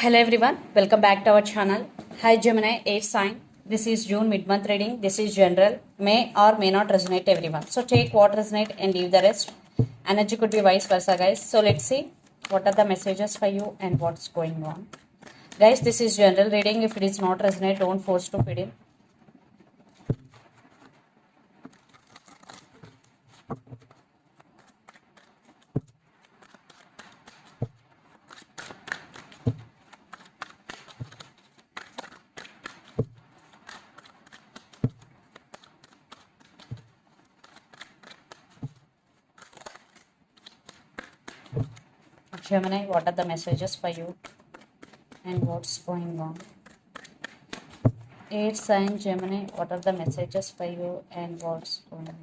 Hello everyone, welcome back to our channel. Hi Gemini, air sign. This is June mid-month reading. This is general, may or may not resonate everyone. So take what resonate and leave the rest. Energy could be vice versa, guys. So let's see what are the messages for you and what's going on. Guys, this is general reading. If it is not resonate, don't force to fit in. Gemini, what are the messages for you and what's going on? Air sign Gemini, what are the messages for you and what's going on?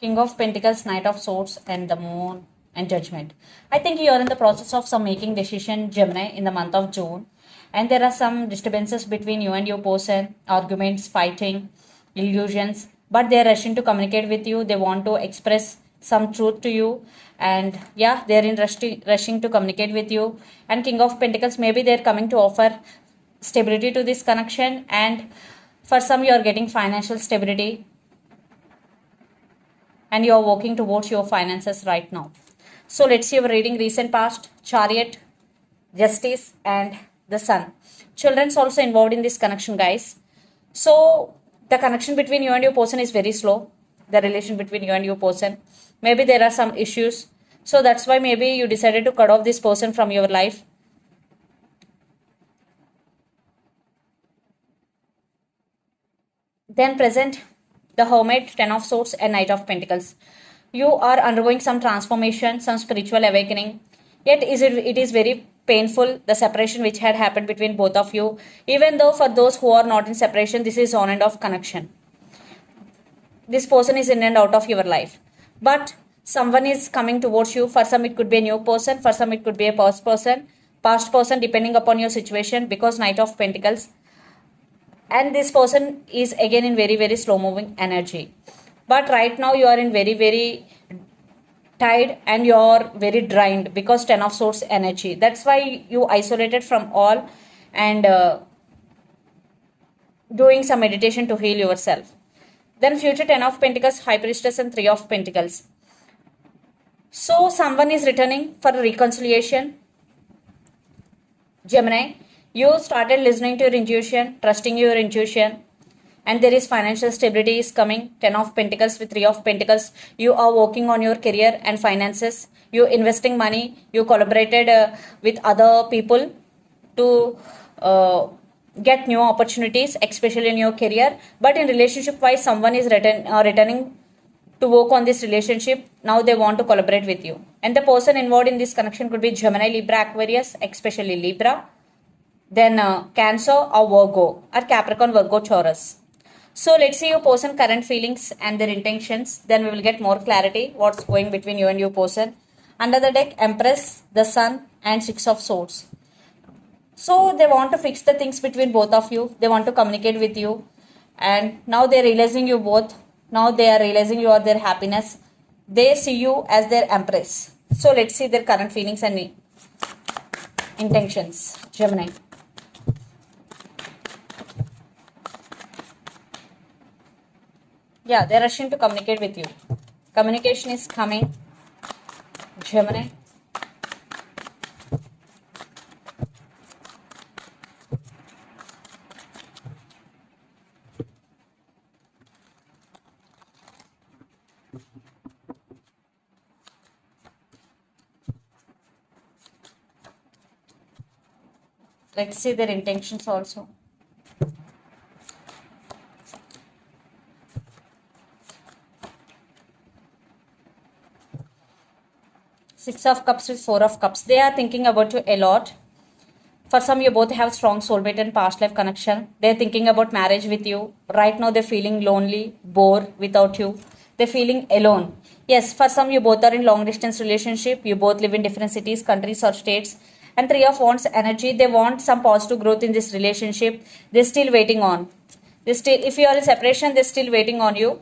King of Pentacles, Knight of Swords, and the Moon and Judgment. I think you are in the process of some making decision, Gemini, in the month of June, and there are some disturbances between you and your person, arguments, fighting, illusions. But they are rushing to communicate with you. They want to express some truth to you, and yeah, they are in rushing to communicate with you. And King of Pentacles, maybe they are coming to offer stability to this connection, and for some you are getting financial stability and you are working towards your finances right now. So let's see our reading recent past, Chariot, Justice, and the Sun. Children's also involved in this connection, guys. So the connection between you and your person is very slow. The relation between you and your person. Maybe there are some issues. So that's why maybe you decided to cut off this person from your life. Then present the Hermit, Ten of Swords, and Knight of Pentacles. You are undergoing some transformation, some spiritual awakening. Yet it is very painful, the separation which had happened between both of you. Even though for those who are not in separation, this is on and off connection. This person is in and out of your life. But someone is coming towards you. For some it could be a new person, for some it could be a past person depending upon your situation, because Knight of Pentacles. And this person is again in very slow moving energy, but right now you are in very tired and you are very drained because Ten of Swords energy. That's why you isolated from all and doing some meditation to heal yourself. Then future Ten of Pentacles, High Priestess, and Three of Pentacles. So someone is returning for reconciliation, Gemini. You started listening to your intuition, trusting your intuition, and there is financial stability is coming. Ten of Pentacles with Three of Pentacles. You are working on your career and finances. You investing money. You collaborated with other people to get new opportunities, especially in your career. But in relationship wise, someone is returning to work on this relationship. Now they want to collaborate with you. And the person involved in this connection could be Gemini, Libra, Aquarius, especially Libra. Then Cancer or Virgo, or Capricorn, Virgo, Taurus. So let's see your person current feelings and their intentions. Then we will get more clarity what's going between you and your person. Under the deck, Empress, the Sun, and Six of Swords. So they want to fix the things between both of you. They want to communicate with you. And now they're realizing you both. Now they are realizing you are their happiness. They see you as their Empress. So let's see their current feelings and intentions. Gemini. Yeah, they're rushing to communicate with you. Communication is coming, Gemini. Let's see their intentions also. Six of Cups with Four of Cups. They are thinking about you a lot. For some, you both have strong soulmate and past life connection. They're thinking about marriage with you. Right now, they're feeling lonely, bored without you. They're feeling alone. Yes, for some, you both are in long distance relationship. You both live in different cities, countries, or states. And Three of Wands energy. They want some positive growth in this relationship. They're still waiting on. They still, if you are in separation, they're still waiting on you.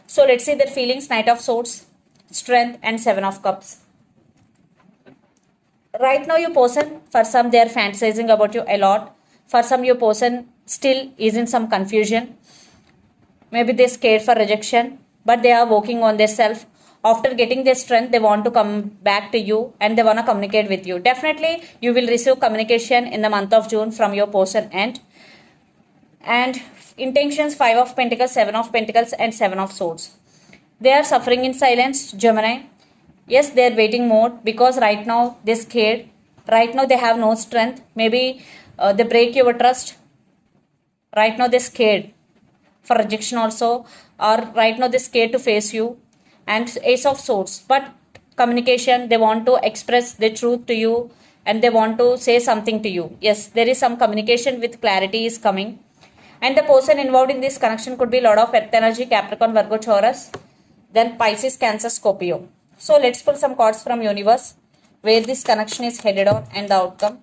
So let's see their feelings. Knight of Swords, Strength, and Seven of Cups. Right now, your person, for some, they are fantasizing about you a lot. For some, your person still is in some confusion. Maybe they're scared for rejection, but they are working on their self. After getting their strength, they want to come back to you and they want to communicate with you. Definitely, you will receive communication in the month of June from your person end. And intentions, Five of Pentacles, Seven of Pentacles, and Seven of Swords. They are suffering in silence, Gemini. Yes, they are waiting mode because right now they're scared. Right now they have no strength. Maybe they break your trust. Right now they're scared for rejection also. Or right now they're scared to face you. And Ace of Swords. But communication, they want to express the truth to you. And they want to say something to you. Yes, there is some communication with clarity is coming. And the person involved in this connection could be a lot of Earth energy, Capricorn, Virgo, Taurus. Then Pisces, Cancer, Scorpio. So let's pull some cards from universe where this connection is headed on and the outcome.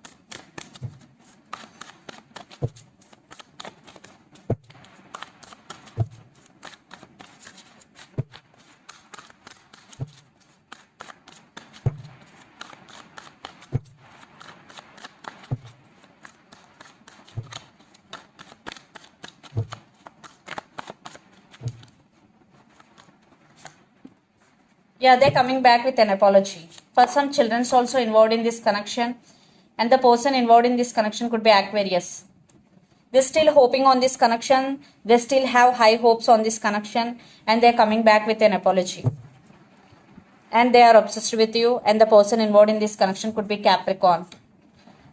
Yeah, they're coming back with an apology. For some, children's also involved in this connection. And the person involved in this connection could be Aquarius. They're still hoping on this connection. They still have high hopes on this connection. And they're coming back with an apology. And they are obsessed with you. And the person involved in this connection could be Capricorn.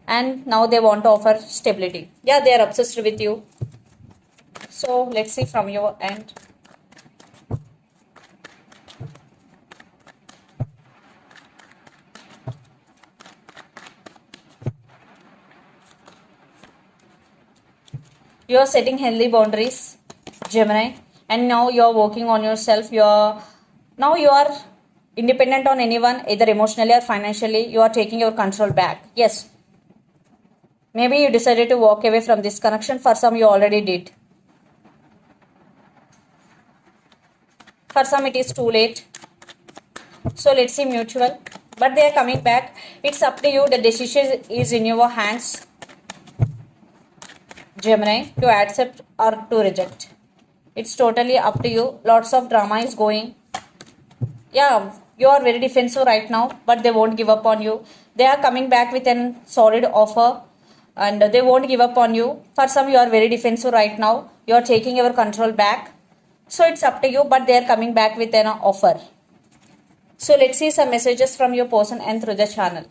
And now they want to offer stability. Yeah, they are obsessed with you. So let's see from your end. You are setting healthy boundaries, Gemini, and now you are working on yourself. Now you are independent on anyone, either emotionally or financially. You are taking your control back. Yes. Maybe you decided to walk away from this connection. For some, you already did. For some, it is too late. So let's see mutual. But they are coming back. It's up to you. The decision is in your hands, Gemini, to accept or to reject. It's totally up to you. Lots of drama is going. Yeah, you are very defensive right now, but they won't give up on you. They are coming back with a solid offer and they won't give up on you. For some, you are very defensive right now. You are taking your control back. So it's up to you, but they are coming back with an offer. So let's see some messages from your person and through the channel.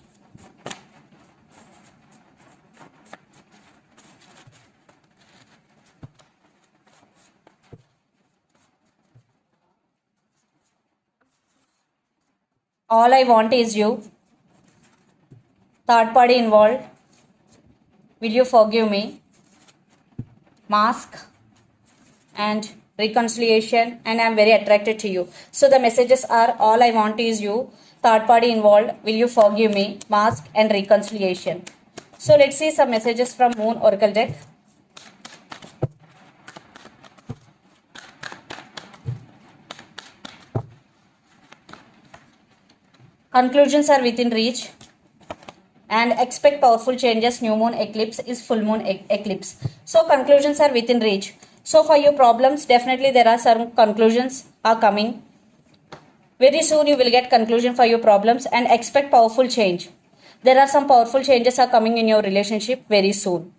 All I want is you. Third party involved. Will you forgive me? Mask and reconciliation, and I am very attracted to you. So the messages are all I want is you. Third party involved. Will you forgive me? Mask and reconciliation. So let's see some messages from Moon Oracle deck. Conclusions are within reach. And expect powerful changes. New moon eclipse is full moon eclipse. So conclusions are within reach. So for your problems, definitely there are some conclusions are coming. Very soon you will get conclusion for your problems and expect powerful change. There are some powerful changes are coming in your relationship very soon.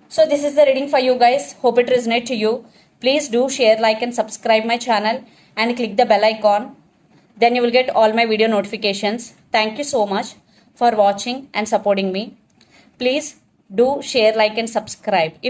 So this is the reading for you guys. Hope it resonates to you. Please do share, like and subscribe my channel and click the bell icon. Then you will get all my video notifications. Thank you so much for watching and supporting me. Please do share, like and subscribe.